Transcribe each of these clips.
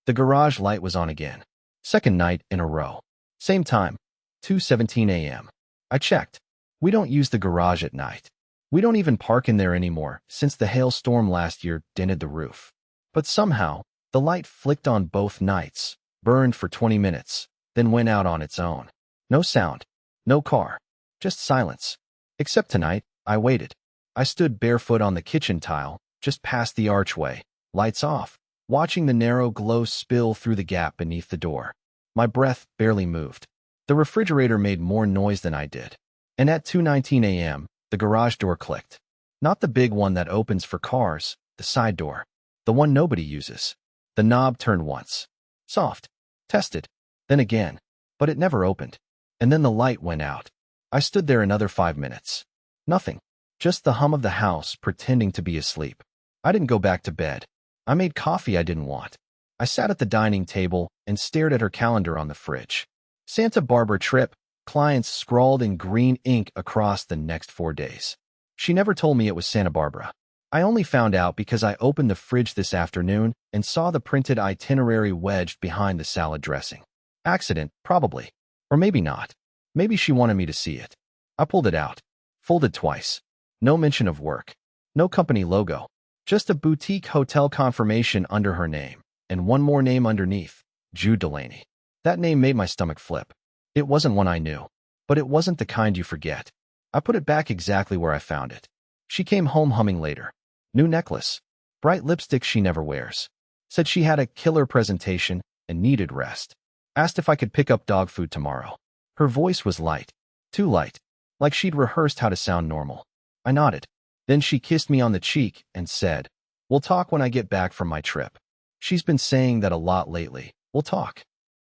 The garage light was on again. Second night in a row. Same time, 2:17 a.m. I checked. We don't use the garage at night. We don't even park in there anymore since the hailstorm last year dented the roof. But somehow, the light flicked on both nights, burned for 20 minutes, then went out on its own. No sound, no car, just silence. Except tonight, I waited. I stood barefoot on the kitchen tile, just past the archway, lights off, watching the narrow glow spill through the gap beneath the door. My breath barely moved. The refrigerator made more noise than I did. And at 2:19 a.m., the garage door clicked. Not the big one that opens for cars, the side door. The one nobody uses. The knob turned once. Soft. Tested. Then again. But it never opened. And then the light went out. I stood there another 5 minutes. Nothing. Just the hum of the house pretending to be asleep. I didn't go back to bed. I made coffee I didn't want. I sat at the dining table and stared at her calendar on the fridge. Santa Barbara trip, clients scrawled in green ink across the next 4 days. She never told me it was Santa Barbara. I only found out because I opened the fridge this afternoon and saw the printed itinerary wedged behind the salad dressing. Accident, probably. Or maybe not. Maybe she wanted me to see it. I pulled it out. Folded twice. No mention of work. No company logo. Just a boutique hotel confirmation under her name. And one more name underneath. Jude Delaney. That name made my stomach flip. It wasn't one I knew. But it wasn't the kind you forget. I put it back exactly where I found it. She came home humming later. New necklace. Bright lipstick she never wears. Said she had a killer presentation and needed rest. Asked if I could pick up dog food tomorrow. Her voice was light. Too light. Like she'd rehearsed how to sound normal. I nodded. Then she kissed me on the cheek and said, "We'll talk when I get back from my trip." She's been saying that a lot lately. We'll talk.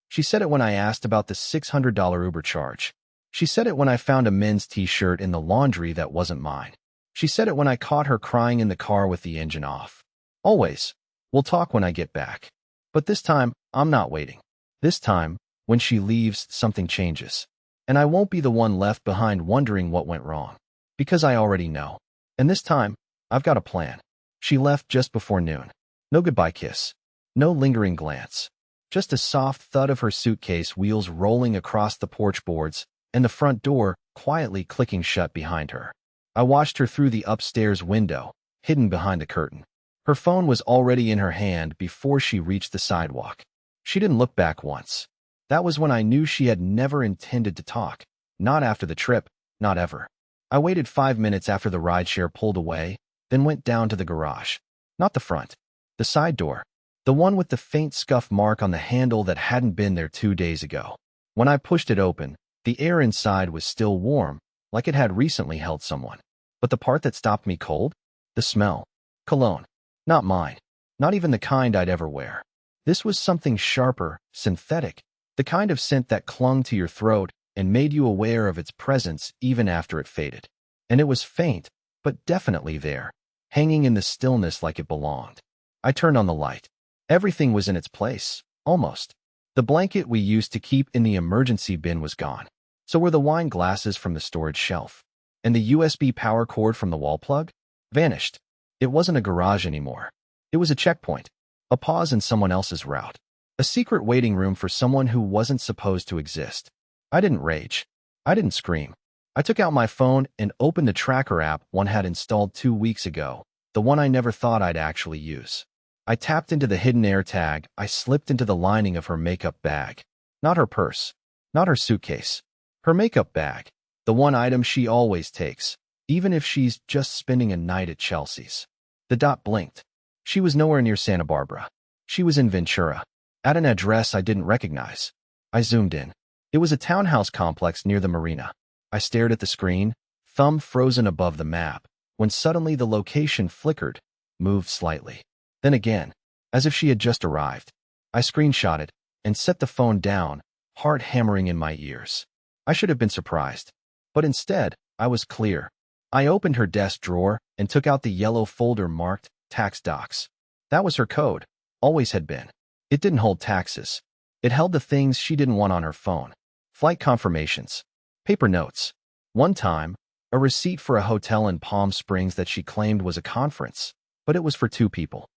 She said it when I asked about the $600 Uber charge. She said it when I found a men's t-shirt in the laundry that wasn't mine. She said it when I caught her crying in the car with the engine off. Always. We'll talk when I get back. But this time, I'm not waiting. This time, when she leaves, something changes. And I won't be the one left behind wondering what went wrong. Because I already know. And this time, I've got a plan. She left just before noon. No goodbye kiss. No lingering glance. Just a soft thud of her suitcase wheels rolling across the porch boards and the front door quietly clicking shut behind her. I watched her through the upstairs window, hidden behind the curtain. Her phone was already in her hand before she reached the sidewalk. She didn't look back once. That was when I knew she had never intended to talk. Not after the trip, not ever. I waited 5 minutes after the rideshare pulled away, then went down to the garage. Not the front. The side door. The one with the faint scuff mark on the handle that hadn't been there 2 days ago. When I pushed it open, the air inside was still warm, like it had recently held someone. But the part that stopped me cold? The smell. Cologne. Not mine. Not even the kind I'd ever wear. This was something sharper, synthetic. The kind of scent that clung to your throat and made you aware of its presence even after it faded. And it was faint, but definitely there, hanging in the stillness like it belonged. I turned on the light. Everything was in its place, almost. The blanket we used to keep in the emergency bin was gone. So were the wine glasses from the storage shelf. And the USB power cord from the wall plug? Vanished. It wasn't a garage anymore. It was a checkpoint. A pause in someone else's route. A secret waiting room for someone who wasn't supposed to exist. I didn't rage. I didn't scream. I took out my phone and opened the tracker app one had installed 2 weeks ago, the one I never thought I'd actually use. I tapped into the hidden AirTag. I slipped into the lining of her makeup bag. Not her purse. Not her suitcase. Her makeup bag. The one item she always takes, even if she's just spending a night at Chelsea's. The dot blinked. She was nowhere near Santa Barbara. She was in Ventura, at an address I didn't recognize. I zoomed in. It was a townhouse complex near the marina. I stared at the screen, thumb frozen above the map, when suddenly the location flickered, moved slightly. Then again, as if she had just arrived. I screenshot it and set the phone down, heart hammering in my ears. I should have been surprised. But instead, I was clear. I opened her desk drawer and took out the yellow folder marked Tax Docs. That was her code, always had been. It didn't hold taxes. It held the things she didn't want on her phone. Flight confirmations. Paper notes. One time, a receipt for a hotel in Palm Springs that she claimed was a conference, but it was for 2 people.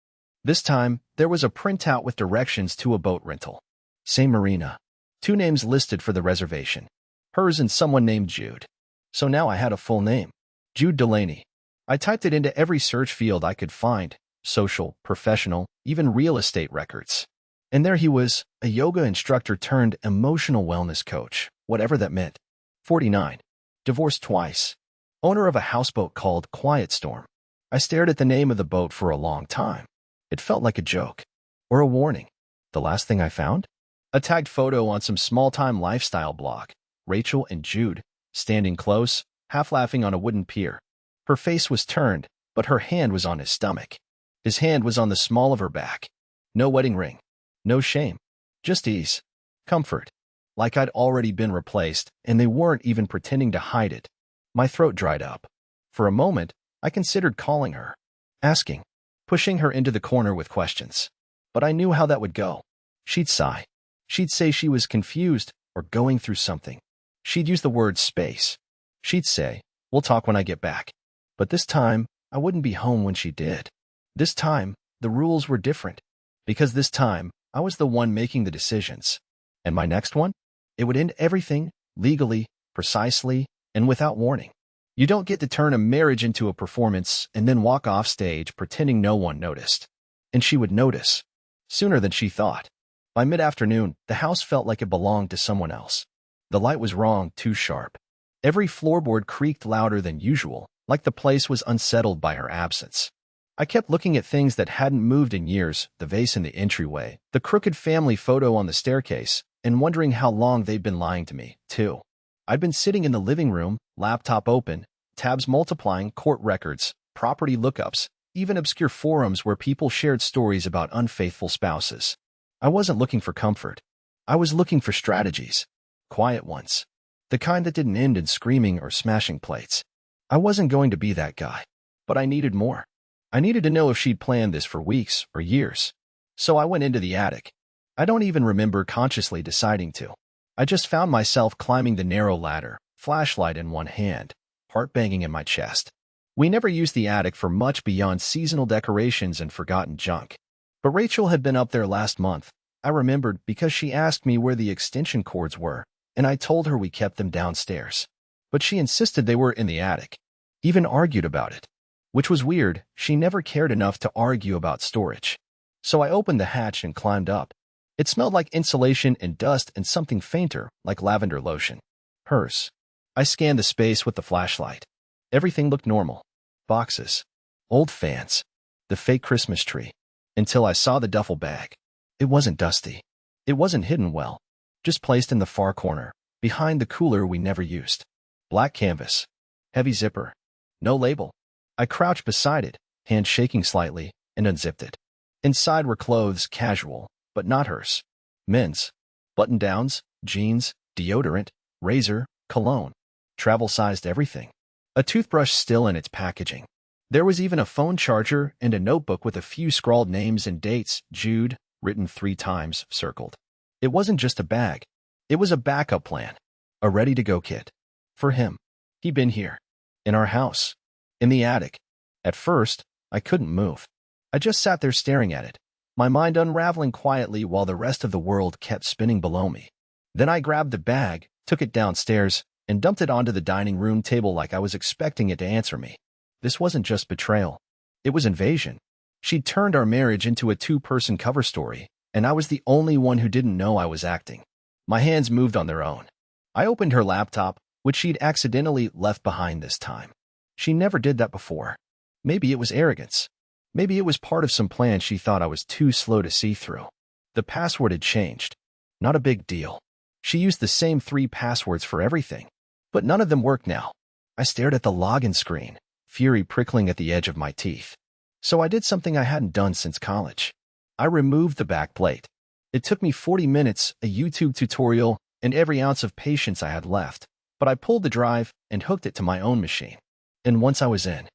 This time, there was a printout with directions to a boat rental. Same marina. 2 names listed for the reservation. Hers and someone named Jude. So now I had a full name. Jude Delaney. I typed it into every search field I could find. Social, professional, even real estate records. And there he was, a yoga instructor turned emotional wellness coach, whatever that meant. 49. Divorced twice. Owner of a houseboat called Quiet Storm. I stared at the name of the boat for a long time. It felt like a joke. Or a warning. The last thing I found? A tagged photo on some small-time lifestyle blog. Rachel and Jude, standing close, half laughing on a wooden pier. Her face was turned, but her hand was on his stomach. His hand was on the small of her back. No wedding ring. No shame. Just ease. Comfort. Like I'd already been replaced, and they weren't even pretending to hide it. My throat dried up. For a moment, I considered calling her. Asking. Pushing her into the corner with questions. But I knew how that would go. She'd sigh. She'd say she was confused or going through something. She'd use the word space. She'd say, "We'll talk when I get back." But this time, I wouldn't be home when she did. This time, the rules were different. Because this time, I was the one making the decisions. And my next one? It would end everything, legally, precisely, and without warning. You don't get to turn a marriage into a performance and then walk off stage pretending no one noticed. And she would notice. Sooner than she thought. By mid-afternoon, the house felt like it belonged to someone else. The light was wrong, too sharp. Every floorboard creaked louder than usual, like the place was unsettled by her absence. I kept looking at things that hadn't moved in years, the vase in the entryway, the crooked family photo on the staircase, and wondering how long they'd been lying to me, too. I'd been sitting in the living room, laptop open, tabs multiplying, court records, property lookups, even obscure forums where people shared stories about unfaithful spouses. I wasn't looking for comfort. I was looking for strategies. Quiet ones. The kind that didn't end in screaming or smashing plates. I wasn't going to be that guy. But I needed more. I needed to know if she'd planned this for weeks or years. So I went into the attic. I don't even remember consciously deciding to. I just found myself climbing the narrow ladder, flashlight in one hand, heart banging in my chest. We never used the attic for much beyond seasonal decorations and forgotten junk. But Rachel had been up there last month. I remembered because she asked me where the extension cords were, and I told her we kept them downstairs. But she insisted they were in the attic. Even argued about it. Which was weird, she never cared enough to argue about storage. So I opened the hatch and climbed up. It smelled like insulation and dust and something fainter, like lavender lotion. Hers. I scanned the space with the flashlight. Everything looked normal. Boxes. Old fans. The fake Christmas tree. Until I saw the duffel bag. It wasn't dusty. It wasn't hidden well. Just placed in the far corner, behind the cooler we never used. Black canvas. Heavy zipper. No label. I crouched beside it, hand shaking slightly, and unzipped it. Inside were clothes, casual, but not hers. Men's. Button-downs, jeans, deodorant, razor, cologne. Travel-sized everything. A toothbrush still in its packaging. There was even a phone charger and a notebook with a few scrawled names and dates, Jude, written 3 times, circled. It wasn't just a bag. It was a backup plan. A ready-to-go kit. For him. He'd been here. In our house. In the attic. At first, I couldn't move. I just sat there staring at it, my mind unraveling quietly while the rest of the world kept spinning below me. Then I grabbed the bag, took it downstairs, and dumped it onto the dining room table like I was expecting it to answer me. This wasn't just betrayal. It was invasion. She'd turned our marriage into a 2-person cover story, and I was the only one who didn't know I was acting. My hands moved on their own. I opened her laptop, which she'd accidentally left behind this time. She never did that before. Maybe it was arrogance. Maybe it was part of some plan she thought I was too slow to see through. The password had changed. Not a big deal. She used the same 3 passwords for everything. But none of them worked now. I stared at the login screen, fury prickling at the edge of my teeth. So I did something I hadn't done since college. I removed the back plate. It took me 40 minutes, a YouTube tutorial, and every ounce of patience I had left, but I pulled the drive and hooked it to my own machine. And once I was in,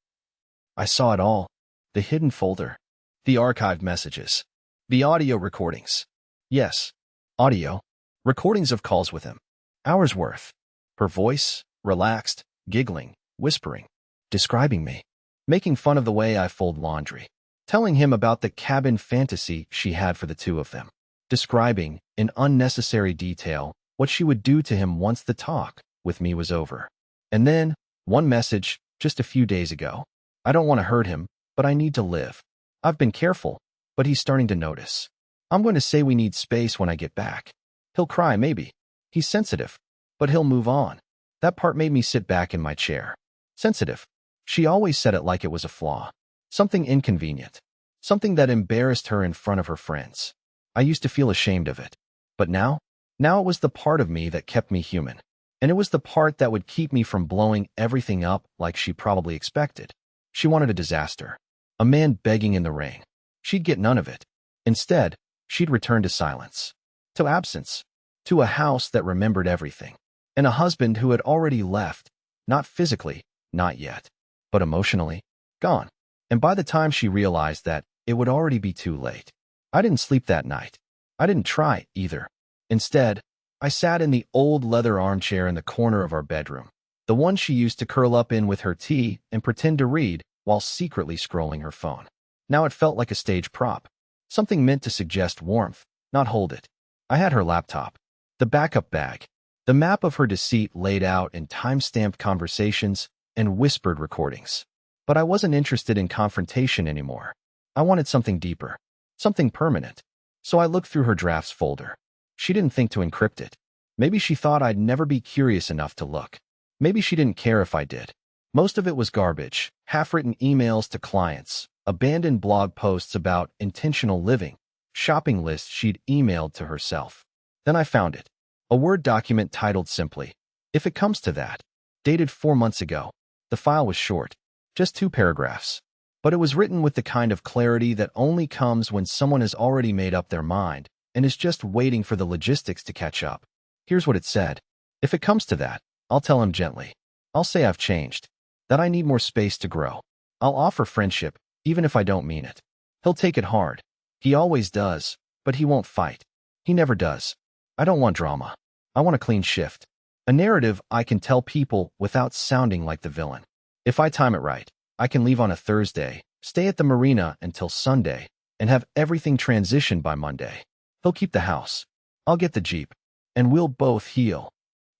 I saw it all. The hidden folder. The archived messages. The audio recordings. Yes, audio. Recordings of calls with him. Hours worth. Her voice, relaxed, giggling, whispering, describing me, making fun of the way I fold laundry. telling him about the cabin fantasy she had for the two of them, describing, in unnecessary detail, what she would do to him once the talk with me was over. And then, one message, just a few days ago. I don't want to hurt him, but I need to live. I've been careful, but he's starting to notice. I'm going to say we need space when I get back. He'll cry, maybe. He's sensitive, but he'll move on. That part made me sit back in my chair. Sensitive. She always said it like it was a flaw. Something inconvenient. Something that embarrassed her in front of her friends. I used to feel ashamed of it. But now it was the part of me that kept me human. And it was the part that would keep me from blowing everything up like she probably expected. She wanted a disaster. A man begging in the rain. She'd get none of it. Instead, she'd return to silence. To absence. To a house that remembered everything. And a husband who had already left. Not physically, not yet. But emotionally, gone. And by the time she realized that, it would already be too late. I didn't sleep that night. I didn't try, either. Instead, I sat in the old leather armchair in the corner of our bedroom, the one she used to curl up in with her tea and pretend to read while secretly scrolling her phone. Now it felt like a stage prop, something meant to suggest warmth, not hold it. I had her laptop, the backup bag, the map of her deceit laid out in time-stamped conversations and whispered recordings. But I wasn't interested in confrontation anymore. I wanted something deeper, something permanent. So I looked through her drafts folder. She didn't think to encrypt it. Maybe she thought I'd never be curious enough to look. Maybe she didn't care if I did. Most of it was garbage, half-written emails to clients, abandoned blog posts about intentional living, shopping lists she'd emailed to herself. Then I found it. A Word document titled simply, "If it comes to that," dated 4 months ago. The file was short, just 2 paragraphs. But it was written with the kind of clarity that only comes when someone has already made up their mind and is just waiting for the logistics to catch up. Here's what it said. If it comes to that, I'll tell him gently. I'll say I've changed, that I need more space to grow. I'll offer friendship, even if I don't mean it. He'll take it hard. He always does, but he won't fight. He never does. I don't want drama. I want a clean shift. A narrative I can tell people without sounding like the villain. If I time it right, I can leave on a Thursday, stay at the marina until Sunday, and have everything transitioned by Monday. He'll keep the house. I'll get the Jeep. And we'll both heal.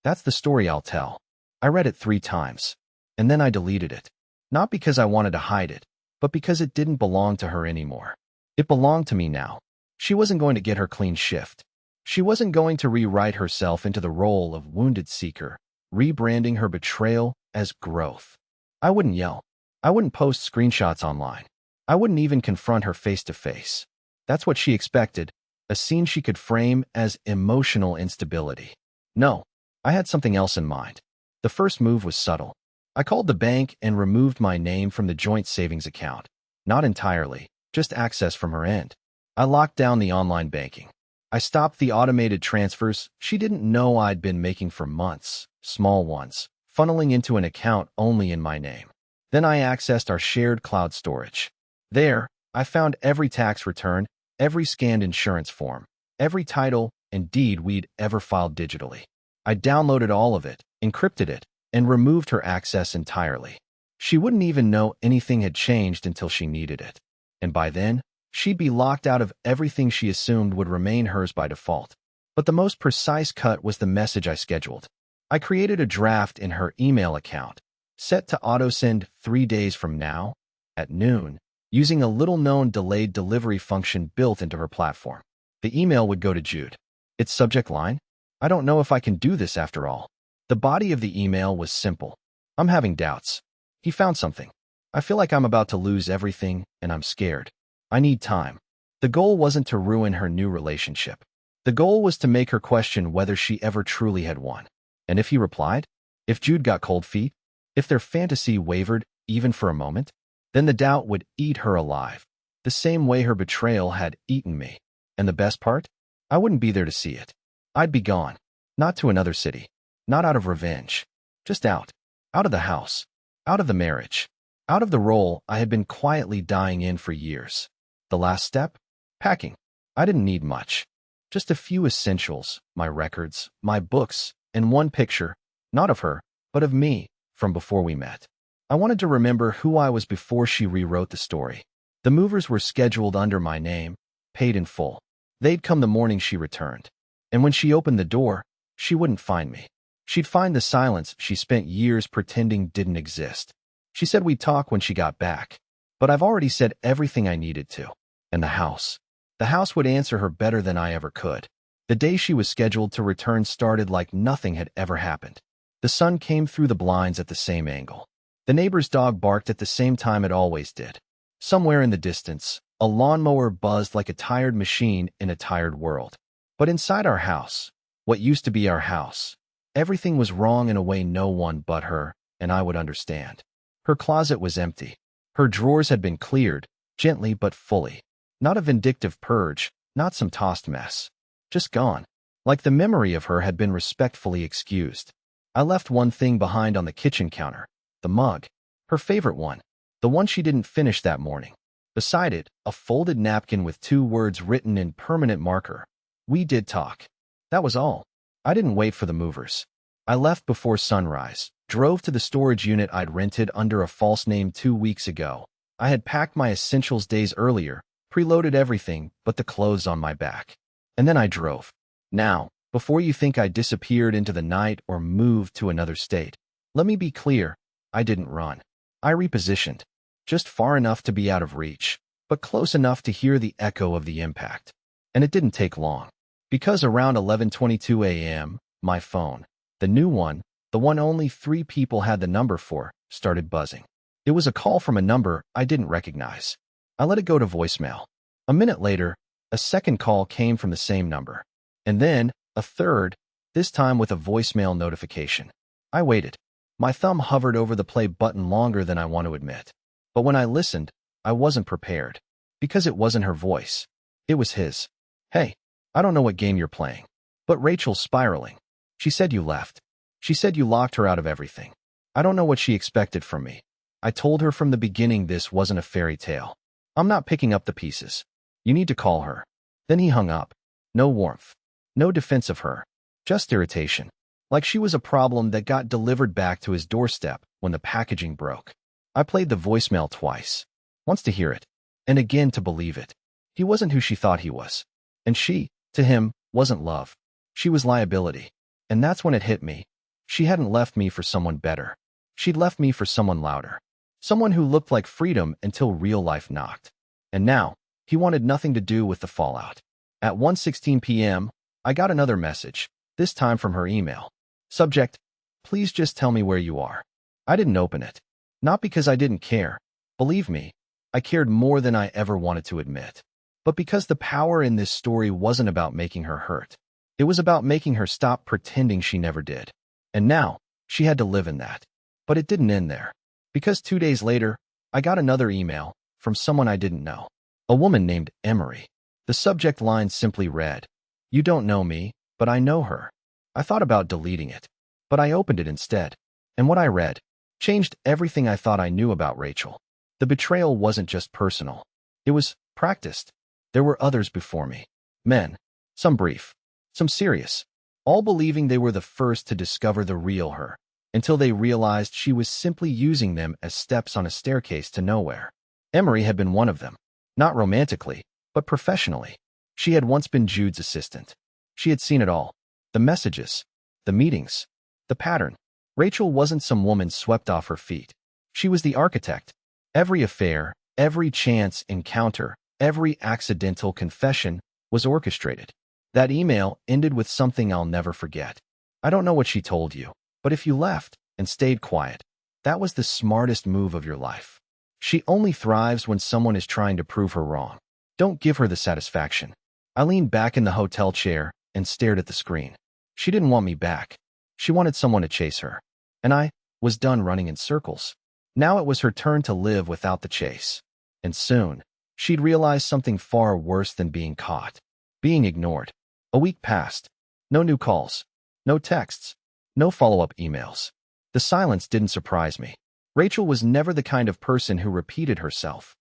That's the story I'll tell. I read it 3 times. And then I deleted it. Not because I wanted to hide it, but because it didn't belong to her anymore. It belonged to me now. She wasn't going to get her clean shift. She wasn't going to rewrite herself into the role of wounded seeker, rebranding her betrayal as growth. I wouldn't yell. I wouldn't post screenshots online. I wouldn't even confront her face to face. That's what she expected. A scene she could frame as emotional instability. No, I had something else in mind. The first move was subtle. I called the bank and removed my name from the joint savings account. Not entirely, just access from her end. I locked down the online banking. I stopped the automated transfers she didn't know I'd been making for months, small ones, funneling into an account only in my name. Then I accessed our shared cloud storage. There, I found every tax return, every scanned insurance form, every title and deed we'd ever filed digitally. I downloaded all of it, encrypted it, and removed her access entirely. She wouldn't even know anything had changed until she needed it. And by then, she'd be locked out of everything she assumed would remain hers by default. But the most precise cut was the message I scheduled. I created a draft in her email account, set to autosend 3 days from now, at noon, using a little-known delayed delivery function built into her platform. The email would go to Jude. Its subject line? I don't know if I can do this after all. The body of the email was simple. I'm having doubts. He found something. I feel like I'm about to lose everything, and I'm scared. I need time. The goal wasn't to ruin her new relationship. The goal was to make her question whether she ever truly had won. And if he replied, if Jude got cold feet, if their fantasy wavered even for a moment, then the doubt would eat her alive, the same way her betrayal had eaten me. And the best part? I wouldn't be there to see it. I'd be gone. Not to another city. Not out of revenge. Just out. Out of the house. Out of the marriage. Out of the role I had been quietly dying in for years. The last step? Packing. I didn't need much. Just a few essentials, my records, my books, and one picture, not of her, but of me, from before we met. I wanted to remember who I was before she rewrote the story. The movers were scheduled under my name, paid in full. They'd come the morning she returned. And when she opened the door, she wouldn't find me. She'd find the silence she spent years pretending didn't exist. She said we'd talk when she got back. But I've already said everything I needed to. And the house. The house would answer her better than I ever could. The day she was scheduled to return started like nothing had ever happened. The sun came through the blinds at the same angle. The neighbor's dog barked at the same time it always did. Somewhere in the distance, a lawnmower buzzed like a tired machine in a tired world. But inside our house, what used to be our house, everything was wrong in a way no one but her and I would understand. Her closet was empty. Her drawers had been cleared, gently but fully. Not a vindictive purge, not some tossed mess. Just gone. Like the memory of her had been respectfully excused. I left one thing behind on the kitchen counter. The mug. Her favorite one. The one she didn't finish that morning. Beside it, a folded napkin with 2 words written in permanent marker. We did talk. That was all. I didn't wait for the movers. I left before sunrise, drove to the storage unit I'd rented under a false name 2 weeks ago. I had packed my essentials days earlier, preloaded everything but the clothes on my back. And then I drove. Now, before you think I disappeared into the night or moved to another state, let me be clear, I didn't run. I repositioned. Just far enough to be out of reach, but close enough to hear the echo of the impact. And it didn't take long. Because around 11:22 a.m., my phone, the new one, the one only 3 people had the number for, started buzzing. It was a call from a number I didn't recognize. I let it go to voicemail. A minute later, a second call came from the same number. And then, a third, this time with a voicemail notification. I waited. My thumb hovered over the play button longer than I want to admit. But when I listened, I wasn't prepared. Because it wasn't her voice. It was his. Hey, I don't know what game you're playing. But Rachel's spiraling. She said you left. She said you locked her out of everything. I don't know what she expected from me. I told her from the beginning this wasn't a fairy tale. I'm not picking up the pieces. You need to call her. Then he hung up. No warmth. No defense of her. Just irritation. Like she was a problem that got delivered back to his doorstep when the packaging broke. I played the voicemail twice. Once to hear it. And again to believe it. He wasn't who she thought he was. And she, to him, wasn't love. She was liability. And that's when it hit me. She hadn't left me for someone better. She'd left me for someone louder. Someone who looked like freedom until real life knocked. And now, he wanted nothing to do with the fallout. At 1:16 p.m., I got another message, this time from her email. Subject, please just tell me where you are. I didn't open it. Not because I didn't care. Believe me, I cared more than I ever wanted to admit. But because the power in this story wasn't about making her hurt. It was about making her stop pretending she never did. And now, she had to live in that. But it didn't end there. Because 2 days later, I got another email from someone I didn't know. A woman named Emery. The subject line simply read, "You don't know me, but I know her." I thought about deleting it, but I opened it instead. And what I read changed everything I thought I knew about Rachel. The betrayal wasn't just personal. It was practiced. There were others before me. Men. Some brief. Some serious. All believing they were the first to discover the real her, until they realized she was simply using them as steps on a staircase to nowhere. Emery had been one of them. Not romantically, but professionally. She had once been Jude's assistant. She had seen it all. The messages. The meetings. The pattern. Rachel wasn't some woman swept off her feet. She was the architect. Every affair, every chance encounter, every accidental confession was orchestrated. That email ended with something I'll never forget. I don't know what she told you, but if you left and stayed quiet, that was the smartest move of your life. She only thrives when someone is trying to prove her wrong. Don't give her the satisfaction. I leaned back in the hotel chair and stared at the screen. She didn't want me back. She wanted someone to chase her. And I was done running in circles. Now it was her turn to live without the chase. And soon, she'd realize something far worse than being caught. Being ignored. A week passed. No new calls. No texts. No follow-up emails. The silence didn't surprise me. Rachel was never the kind of person who repeated herself.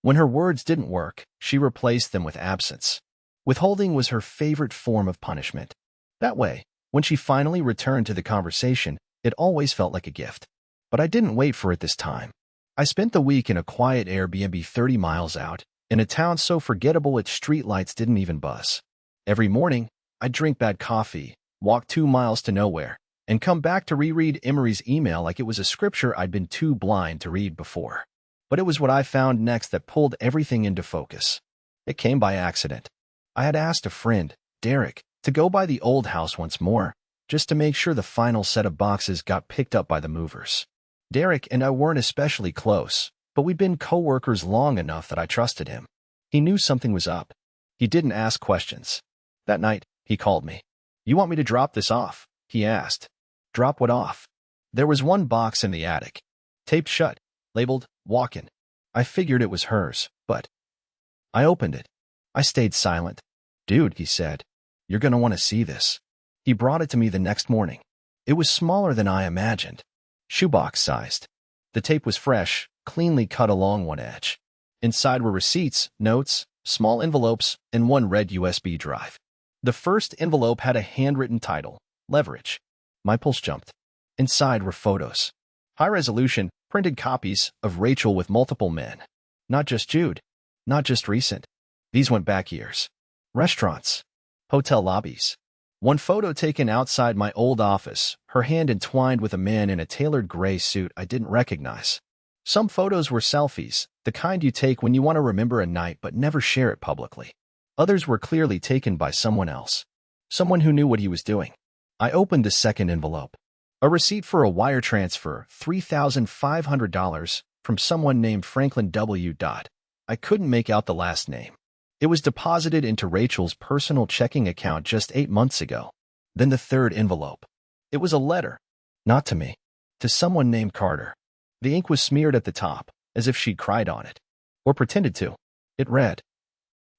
When her words didn't work, she replaced them with absence. Withholding was her favorite form of punishment. That way, when she finally returned to the conversation, it always felt like a gift. But I didn't wait for it this time. I spent the week in a quiet Airbnb 30 miles out, in a town so forgettable its streetlights didn't even buzz. Every morning, I'd drink bad coffee, walk 2 miles to nowhere, and come back to reread Emery's email like it was a scripture I'd been too blind to read before. But it was what I found next that pulled everything into focus. It came by accident. I had asked a friend, Derek, to go by the old house once more, just to make sure the final set of boxes got picked up by the movers. Derek and I weren't especially close, but we'd been co-workers long enough that I trusted him. He knew something was up. He didn't ask questions. That night, he called me. "You want me to drop this off?" he asked. Drop what off? There was one box in the attic, taped shut, labeled walk-in. I figured it was hers, but I opened it. I stayed silent. "Dude," he said, "you're gonna want to see this." He brought it to me the next morning. It was smaller than I imagined. Shoebox sized. The tape was fresh, cleanly cut along one edge. Inside were receipts, notes, small envelopes, and one red USB drive. The first envelope had a handwritten title, Leverage. My pulse jumped. Inside were photos. High-resolution, printed copies of Rachel with multiple men. Not just Jude. Not just recent. These went back years. Restaurants. Hotel lobbies. One photo taken outside my old office, her hand entwined with a man in a tailored gray suit I didn't recognize. Some photos were selfies, the kind you take when you want to remember a night but never share it publicly. Others were clearly taken by someone else. Someone who knew what he was doing. I opened the second envelope. A receipt for a wire transfer, $3,500, from someone named Franklin W. I couldn't make out the last name. It was deposited into Rachel's personal checking account just 8 months ago. Then the third envelope. It was a letter. Not to me. To someone named Carter. The ink was smeared at the top, as if she'd cried on it. Or pretended to. It read,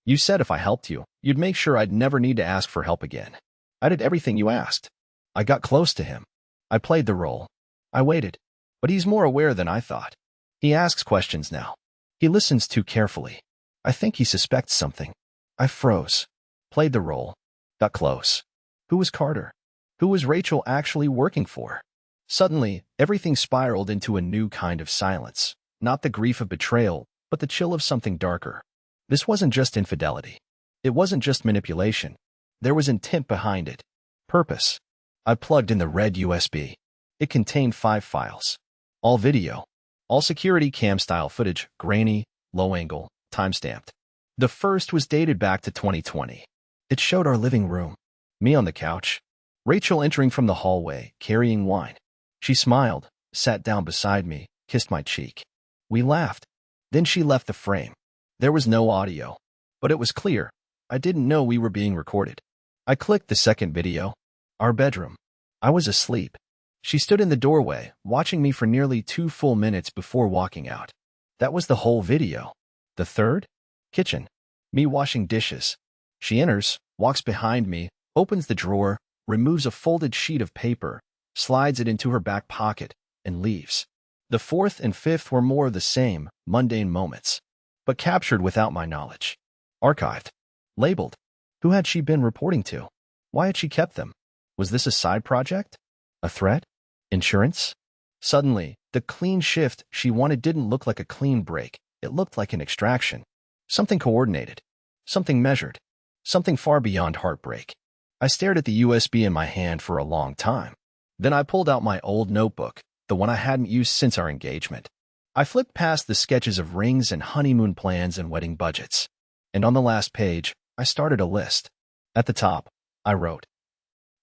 "You said if I helped you, you'd make sure I'd never need to ask for help again. I did everything you asked. I got close to him. I played the role. I waited. But he's more aware than I thought. He asks questions now. He listens too carefully. I think he suspects something." I froze. Played the role. Got close. Who was Carter? Who was Rachel actually working for? Suddenly, everything spiraled into a new kind of silence. Not the grief of betrayal, but the chill of something darker. This wasn't just infidelity. It wasn't just manipulation. There was intent behind it. Purpose. I plugged in the red USB. It contained 5 files. All video. All security cam-style footage, grainy, low-angle, time-stamped. The first was dated back to 2020. It showed our living room. Me on the couch. Rachel entering from the hallway, carrying wine. She smiled, sat down beside me, kissed my cheek. We laughed. Then she left the frame. There was no audio. But it was clear. I didn't know we were being recorded. I clicked the second video. Our bedroom. I was asleep. She stood in the doorway, watching me for nearly 2 full minutes before walking out. That was the whole video. The third? Kitchen. Me washing dishes. She enters, walks behind me, opens the drawer, removes a folded sheet of paper, slides it into her back pocket, and leaves. The fourth and fifth were more of the same, mundane moments, but captured without my knowledge. Archived. Labeled. Who had she been reporting to? Why had she kept them? Was this a side project? A threat? Insurance? Suddenly, the clean shift she wanted didn't look like a clean break. It looked like an extraction. Something coordinated. Something measured. Something far beyond heartbreak. I stared at the USB in my hand for a long time. Then I pulled out my old notebook, the one I hadn't used since our engagement. I flipped past the sketches of rings and honeymoon plans and wedding budgets. And on the last page, I started a list. At the top, I wrote,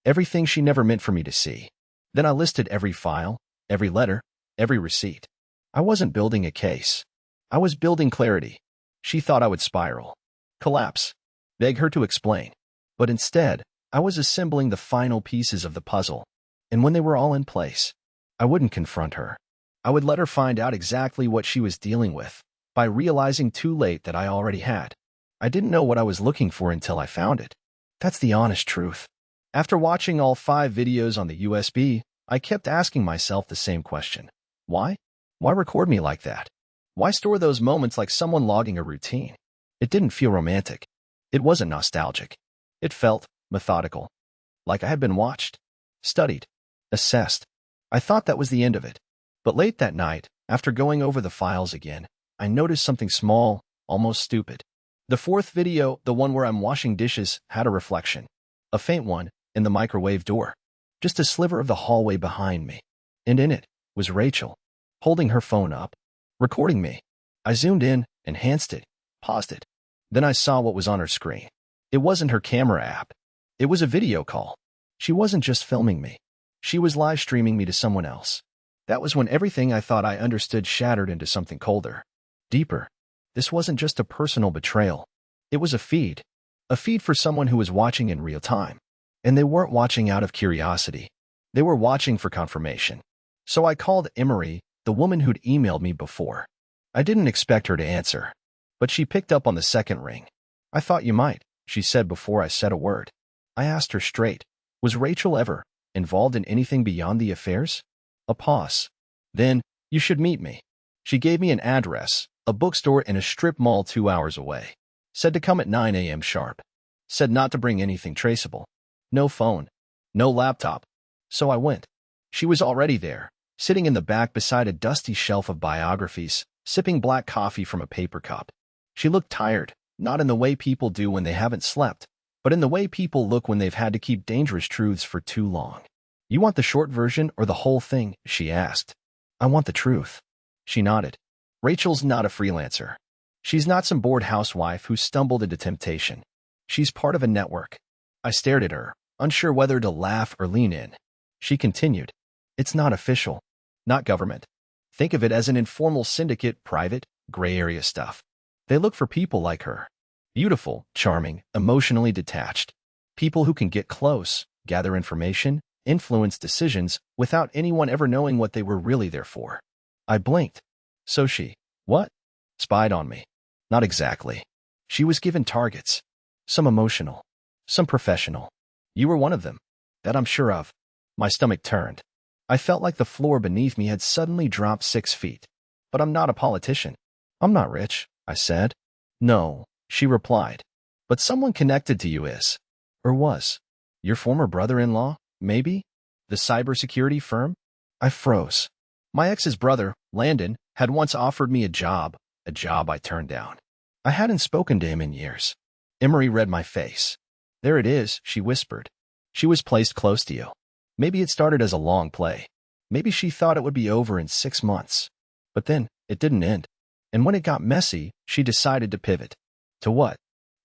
everything she never meant for me to see. Then I listed every file, every letter, every receipt. I wasn't building a case. I was building clarity. She thought I would spiral, collapse, beg her to explain. But instead, I was assembling the final pieces of the puzzle. And when they were all in place, I wouldn't confront her. I would let her find out exactly what she was dealing with, by realizing too late that I already had. I didn't know what I was looking for until I found it. That's the honest truth. After watching all 5 videos on the USB, I kept asking myself the same question. Why? Why record me like that? Why store those moments like someone logging a routine? It didn't feel romantic. It wasn't nostalgic. It felt methodical. Like I had been watched, studied, assessed. I thought that was the end of it. But late that night, After going over the files again, I noticed something small, almost stupid. The fourth video, the one where I'm washing dishes, had a reflection. A faint one, in the microwave door. Just a sliver of the hallway behind me. And in it was Rachel, holding her phone up, recording me. I zoomed in, enhanced it, paused it. Then I saw what was on her screen. It wasn't her camera app. It was a video call. She wasn't just filming me. She was live streaming me to someone else. That was when everything I thought I understood shattered into something colder, deeper. This wasn't just a personal betrayal. It was a feed for someone who was watching in real time. And they weren't watching out of curiosity. They were watching for confirmation. So I called Emery, the woman who'd emailed me before. I didn't expect her to answer, but she picked up on the second ring. I thought you might, she said before I said a word. I asked her straight, was Rachel ever involved in anything beyond the affairs? A pause. Then, you should meet me. She gave me an address, a bookstore in a strip mall 2 hours away. Said to come at 9 a.m. sharp. Said not to bring anything traceable. No phone. No laptop. So I went. She was already there, sitting in the back beside a dusty shelf of biographies, sipping black coffee from a paper cup. She looked tired, not in the way people do when they haven't slept, but in the way people look when they've had to keep dangerous truths for too long. You want the short version or the whole thing? She asked. I want the truth. She nodded. Rachel's not a freelancer. She's not some bored housewife who stumbled into temptation. She's part of a network. I stared at her, unsure whether to laugh or lean in. She continued. It's not official. Not government. Think of it as an informal syndicate, private, gray area stuff. They look for people like her. Beautiful, charming, emotionally detached. People who can get close, gather information, influence decisions without anyone ever knowing what they were really there for. I blinked. So she, what? Spied on me. Not exactly. She was given targets. Some emotional. Some professional. You were one of them. That I'm sure of. My stomach turned. I felt like the floor beneath me had suddenly dropped 6 feet. But I'm not a politician. I'm not rich, I said. No, she replied. But someone connected to you is. Or was. Your former brother-in-law, maybe? The cybersecurity firm? I froze. My ex's brother, Landon, had once offered me a job I turned down. I hadn't spoken to him in years. Emery read my face. There it is, she whispered. She was placed close to you. Maybe it started as a long play. Maybe she thought it would be over in 6 months. But then, it didn't end. And when it got messy, she decided to pivot. To what?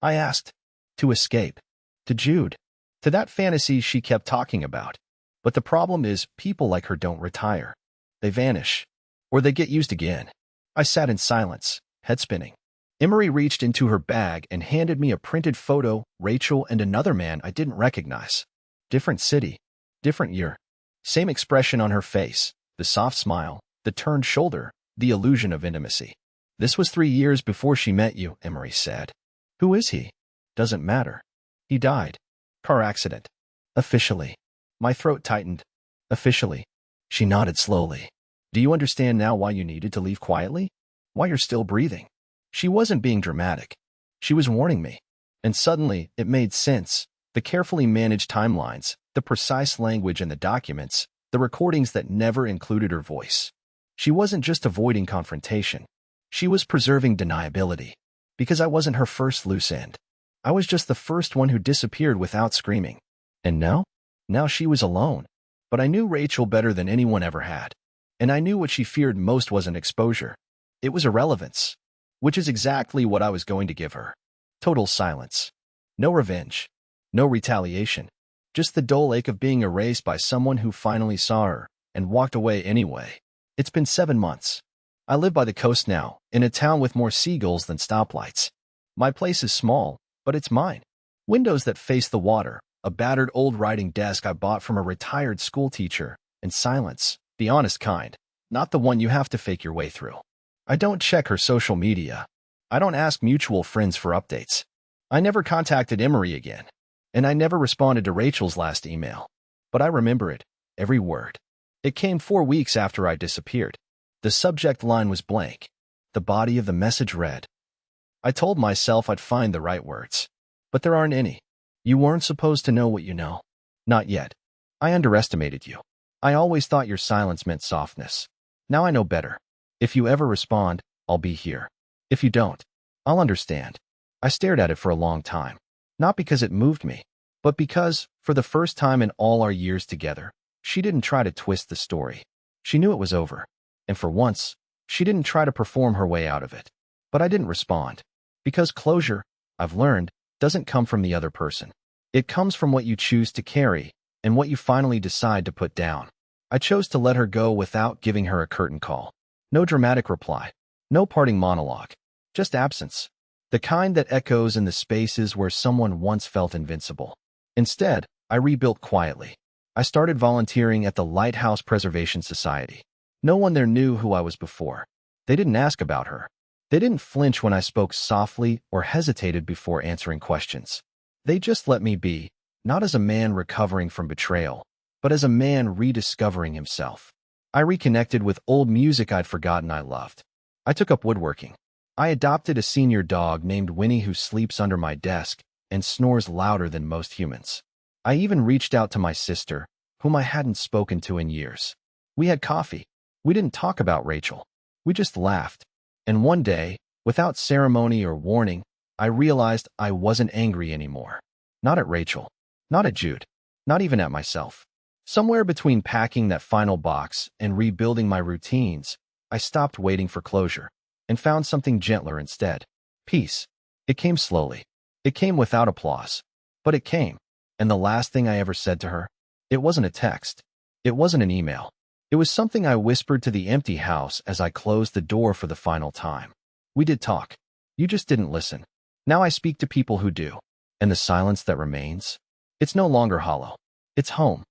I asked. To escape. To Jude. To that fantasy she kept talking about. But the problem is, people like her don't retire. They vanish. Or they get used again. I sat in silence, head spinning. Emery reached into her bag and handed me a printed photo, Rachel and another man I didn't recognize. Different city. Different year. Same expression on her face, the soft smile, the turned shoulder, the illusion of intimacy. This was 3 years before she met you, Emery said. Who is he? Doesn't matter. He died. Car accident. Officially. My throat tightened. Officially. She nodded slowly. Do you understand now why you needed to leave quietly? Why you're still breathing? She wasn't being dramatic. She was warning me. And suddenly, it made sense. The carefully managed timelines, the precise language in the documents, the recordings that never included her voice. She wasn't just avoiding confrontation. She was preserving deniability. Because I wasn't her first loose end. I was just the first one who disappeared without screaming. And now? Now she was alone. But I knew Rachel better than anyone ever had. And I knew what she feared most wasn't exposure. It was irrelevance. Which is exactly what I was going to give her. Total silence. No revenge. No retaliation. Just the dull ache of being erased by someone who finally saw her and walked away anyway. It's been 7 months. I live by the coast now, in a town with more seagulls than stoplights. My place is small, but it's mine. Windows that face the water, a battered old writing desk I bought from a retired school teacher, and silence, the honest kind, not the one you have to fake your way through. I don't check her social media. I don't ask mutual friends for updates. I never contacted Emery again, and I never responded to Rachel's last email. But I remember it, every word. It came 4 weeks after I disappeared. The subject line was blank. The body of the message read. I told myself I'd find the right words. But there aren't any. You weren't supposed to know what you know. Not yet. I underestimated you. I always thought your silence meant softness. Now I know better. If you ever respond, I'll be here. If you don't, I'll understand. I stared at it for a long time. Not because it moved me, but because, for the first time in all our years together, she didn't try to twist the story. She knew it was over. And for once, she didn't try to perform her way out of it. But I didn't respond. Because closure, I've learned, doesn't come from the other person. It comes from what you choose to carry and what you finally decide to put down. I chose to let her go without giving her a curtain call. No dramatic reply. No parting monologue. Just absence. The kind that echoes in the spaces where someone once felt invincible. Instead, I rebuilt quietly. I started volunteering at the Lighthouse Preservation Society. No one there knew who I was before. They didn't ask about her. They didn't flinch when I spoke softly or hesitated before answering questions. They just let me be, not as a man recovering from betrayal, but as a man rediscovering himself. I reconnected with old music I'd forgotten I loved. I took up woodworking. I adopted a senior dog named Winnie who sleeps under my desk and snores louder than most humans. I even reached out to my sister, whom I hadn't spoken to in years. We had coffee. We didn't talk about Rachel. We just laughed. And one day, without ceremony or warning, I realized I wasn't angry anymore. Not at Rachel. Not at Jude. Not even at myself. Somewhere between packing that final box and rebuilding my routines, I stopped waiting for closure and found something gentler instead. Peace. It came slowly. It came without applause. But it came. And the last thing I ever said to her, it wasn't a text. It wasn't an email. It was something I whispered to the empty house as I closed the door for the final time. We did talk. You just didn't listen. Now I speak to people who do. And the silence that remains? It's no longer hollow. It's home.